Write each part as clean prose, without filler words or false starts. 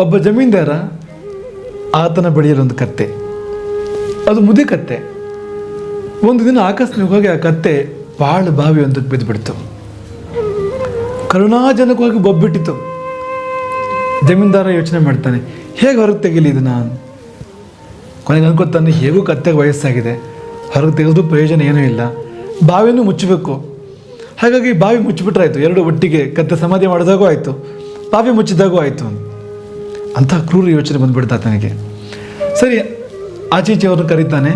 ಒಬ್ಬ ಜಮೀನ್ದಾರ, ಆತನ ಬಳಿಯಲ್ಲೊಂದು ಕತ್ತೆ. ಅದು ಮುದಿ ಕತ್ತೆ. ಒಂದು ದಿನ ಆಕಸ್ಮಿಕವಾಗಿ ಆ ಕತ್ತೆ ಬಾಳು ಬಾವಿ ಒಂದಕ್ಕೆ ಬಿದ್ದುಬಿಡ್ತು. ಕರುಣಾಜನಕವಾಗಿ ಬೊಬ್ಬಿಟ್ಟಿತು. ಜಮೀನ್ದಾರ ಯೋಚನೆ ಮಾಡ್ತಾನೆ, ಹೇಗೆ ಹೊರಗೆ ತೆಗೀಲಿ ಇದನ್ನ. ಕೊನೆಗೆ ಅನ್ಕೋತಾನೆ, ಹೇಗೂ ಕತ್ತೆಗೆ ವಯಸ್ಸಾಗಿದೆ, ಹೊರಗೆ ತೆಗೆದ್ರೂ ಪ್ರಯೋಜನ ಏನೂ ಇಲ್ಲ, ಬಾವಿನೂ ಮುಚ್ಚಬೇಕು. ಹಾಗಾಗಿ ಬಾವಿ ಮುಚ್ಚಿಬಿಟ್ರಾಯ್ತು. ಎರಡು ಒಟ್ಟಿಗೆ, ಕತ್ತೆ ಸಮಾಧಿ ಮಾಡಿದಾಗೂ ಆಯಿತು, ಬಾವಿ ಮುಚ್ಚಿದಾಗೂ ಆಯಿತು. ಅಂಥ ಕ್ರೂರ ಯೋಚನೆ ಬಂದುಬಿಡ್ತಾ ತನಗೆ. ಸರಿ, ಆಚೀಚೆ ಅವ್ರನ್ನ ಕರೀತಾನೆ.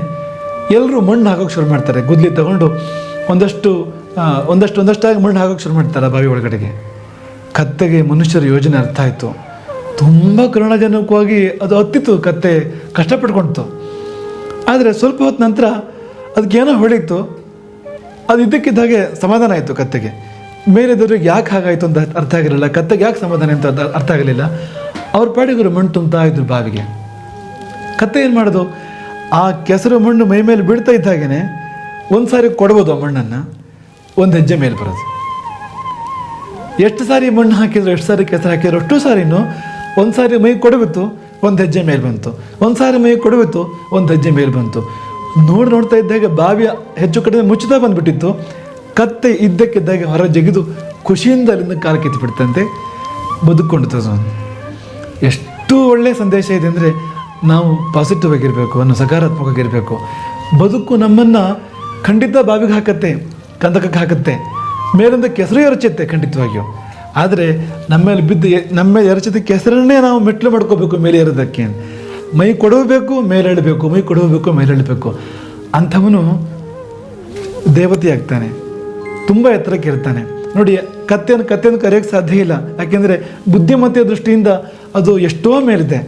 ಎಲ್ಲರೂ ಮಣ್ಣು ಹಾಕೋಕೆ ಶುರು ಮಾಡ್ತಾರೆ. ಗುದ್ಲಿ ತಗೊಂಡು ಒಂದಷ್ಟಾಗಿ ಮಣ್ಣು ಹಾಕೋಕೆ ಶುರು ಮಾಡ್ತಾರೆ ಬಾವಿ ಒಳಗಡೆಗೆ. ಕತ್ತೆಗೆ ಮನುಷ್ಯರ ಯೋಜನೆ ಅರ್ಥ ಆಯಿತು. ತುಂಬ ಕರುಣಾಜನಕವಾಗಿ ಅದು ಹತ್ತಿತ್ತು. ಕತ್ತೆ ಕಷ್ಟಪಟ್ಕೊಳ್ತು. ಆದರೆ ಸ್ವಲ್ಪ ಹೊತ್ತು ನಂತರ ಅದಕ್ಕೇನೋ ಹೊಳೀತು. ಅದು ಇದ್ದಕ್ಕಿದ್ದಾಗೆ ಸಮಾಧಾನ ಆಯಿತು ಕತ್ತೆಗೆ. ಮೇಲೆದವ್ರಿಗೆ ಯಾಕೆ ಹಾಗಾಯಿತು ಅಂತ ಅರ್ಥ ಆಗಿರಲಿಲ್ಲ. ಕತ್ತೆಗೆ ಯಾಕೆ ಸಮಾಧಾನ ಅಂತ ಅರ್ಥ ಆಗಲಿಲ್ಲ. ಅವ್ರ ಪಾಡಿಗರು ಮಣ್ಣು ತುಂಬ್ತಾ ಇದ್ರು ಬಾವಿಗೆ. ಕತ್ತೆ ಏನು ಮಾಡೋದು, ಆ ಕೆಸರು ಮಣ್ಣು ಮೈ ಮೇಲೆ ಬೀಳ್ತಾ ಇದ್ದಾಗೇ ಒಂದು ಸಾರಿ ಕೊಡ್ಬೋದು ಆ ಮಣ್ಣನ್ನು, ಒಂದು ಹೆಜ್ಜೆ ಮೇಲೆ ಬರೋದು. ಎಷ್ಟು ಸಾರಿ ಮಣ್ಣು ಹಾಕಿದ್ರು, ಎಷ್ಟು ಸಾರಿ ಕೆಸರು ಹಾಕಿದ್ರು, ಅಷ್ಟು ಸಾರಿನೂ ಒಂದು ಸಾರಿ ಮೈ ಕೊಡಬಿತ್ತು, ಒಂದು ಹೆಜ್ಜೆ ಮೇಲೆ ಬಂತು. ಒಂದು ಸಾರಿ ಮೈ ಕೊಡಬಿತ್ತು, ಒಂದು ಹೆಜ್ಜೆ ಮೇಲೆ ಬಂತು. ನೋಡ್ತಾ ಇದ್ದಾಗ ಬಾವಿಯ ಹೆಚ್ಚು ಕಡಿಮೆ ಮುಚ್ಚುತ್ತಾ ಬಂದುಬಿಟ್ಟಿತ್ತು. ಕತ್ತೆ ಇದ್ದಕ್ಕಿದ್ದಾಗೆ ಹೊರ ಜಗಿದು ಖುಷಿಯಿಂದ ಅಲ್ಲಿಂದ ಕಾಲು ಕಿತ್ತುಬಿಡ್ತಂತೆ, ಬದುಕೊಂಡಿತು. ಎಷ್ಟು ಒಳ್ಳೆಯ ಸಂದೇಶ ಇದೆ ಅಂದರೆ, ನಾವು ಪಾಸಿಟಿವ್ ಆಗಿರಬೇಕು, ನಾವು ಸಕಾರಾತ್ಮಕವಾಗಿರಬೇಕು. ಬದುಕು ನಮ್ಮನ್ನು ಖಂಡಿತ ಬಾವಿಗೆ ಹಾಕತ್ತೆ, ಕಂದಕಕ್ಕೆ ಹಾಕತ್ತೆ, ಮೇಲಿಂದ ಕೆಸರು ಎರಚುತ್ತೆ ಖಂಡಿತವಾಗಿಯೂ. ಆದರೆ ನಮ್ಮ ಮೇಲೆ ಎರಚಿದ ಕೆಸರನ್ನೇ ನಾವು ಮೆಟ್ಲು ಮಾಡ್ಕೋಬೇಕು ಮೇಲೆ ಏರೋದಕ್ಕೆ. ಮೈ ಕೊಡಬೇಕು, ಮೇಲೆ ಎಳಬೇಕು, ಮೈ ಕೊಡಬೇಕು, ಮೇಲೆ ಎಳಬೇಕು. ಅಂಥವನು ದೇವತೆ ಆಗ್ತಾನೆ, ತುಂಬ ಎತ್ತರಕ್ಕೆ ಇರ್ತಾನೆ. ನೋಡಿ, ಕತ್ತೆಯನ್ನು ಕರೆಯೋಕ್ಕೆ ಸಾಧ್ಯ ಇಲ್ಲ. ಯಾಕೆಂದರೆ ಬುದ್ಧಿಮತ್ತೆಯ ದೃಷ್ಟಿಯಿಂದ ಅದು ಎಷ್ಟೋ ಮೇಲಿದೆ.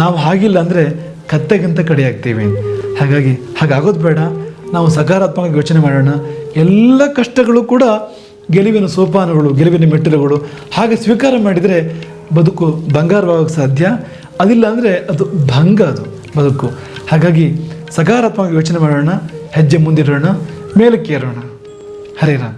ನಾವು ಹಾಗಿಲ್ಲ ಅಂದರೆ ಕತ್ತೆಗಿಂತ ಕಡೆ ಆಗ್ತೀವಿ. ಹಾಗಾಗಿ ಹಾಗಾಗೋದು ಬೇಡ. ನಾವು ಸಕಾರಾತ್ಮಕ ಯೋಚನೆ ಮಾಡೋಣ. ಎಲ್ಲ ಕಷ್ಟಗಳು ಕೂಡ ಗೆಲುವಿನ ಸೋಪಾನಗಳು, ಗೆಲುವಿನ ಮೆಟ್ಟಿಲುಗಳು. ಹಾಗೆ ಸ್ವೀಕಾರ ಮಾಡಿದರೆ ಬದುಕು ಬಂಗಾರವಾಗೋಕ್ಕೆ ಸಾಧ್ಯ. ಅದಿಲ್ಲ ಅಂದರೆ ಅದು ಭಂಗ, ಅದು ಬದುಕು. ಹಾಗಾಗಿ ಸಕಾರಾತ್ಮಕ ಯೋಚನೆ ಮಾಡೋಣ, ಹೆಜ್ಜೆ ಮುಂದಿರೋಣ, ಮೇಲಕ್ಕೇರೋಣ. ಹರೇ ರಾಮ್.